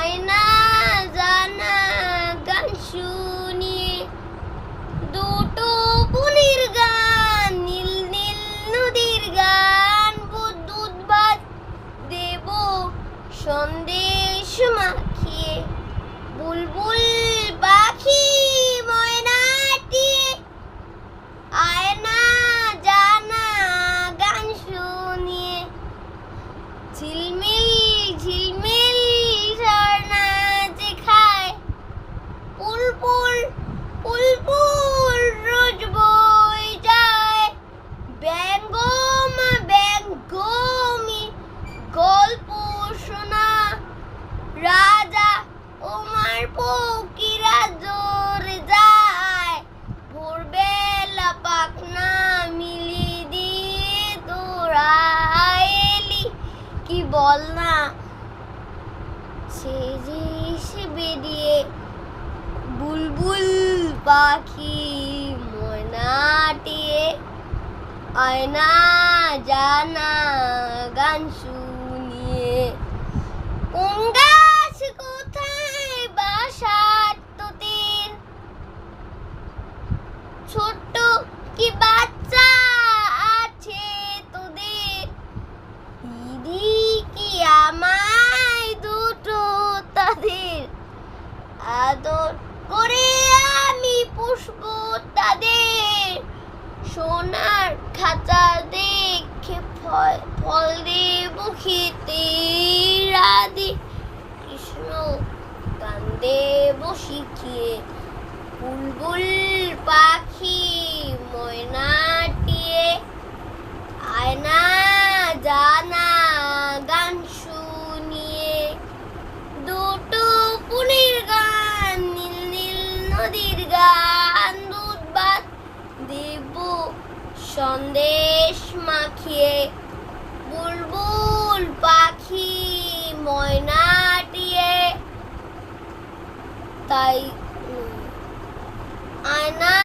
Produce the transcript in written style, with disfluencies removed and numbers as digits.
আয়না জানা গান শুনিয়ে দুটো বুনির গান, নীল নীল নদীর গান, দুধ ভাত দেব সন্দেশ মাখিয়ে, বুলবুল পাখি ময়নাটিয়ে আয়না জানা গান শুনিয়ে ঝিলমিল ঝিলমিল ঝর্ণা যে খায়, পুলপুল পুলপুল রোজ বই যায়, ব্যঙ্গম ব্যঙ্গমি গল্প শোনা, রাজা ওমার ফকিরা জোরে যায়, ভোরবেলা পাখনা মিলি দিয়ে তোরা এলি, কি বল না সে বেরিয়ে বুলবুল পাখি ময়নাটিয়ে আয়না জানা গান শুনিয়ে। কোন গাছ কোথায় বাসা তোদের, ছোট্ট কি বাচ্চা আছে তোদের, দিদি কি আমায় দুটো তাদের, আদর করে আমি পুষবো তাদের, সোনার খাঁচা দেখে ফল দেব খেতে, রাধে কৃষ্ণ গান দেব শিখিয়ে, বুলবুল পাখি ময়নাটিয়ে আয়না জানা গান শুনিয়ে, দুটো পুনির গান, নীল নীল নদীর গান, দুধ ভাত দেব সন্দেশ মাখিয়ে, বুলবুল পাখি ময়নাটিয়ে তাই আয়না।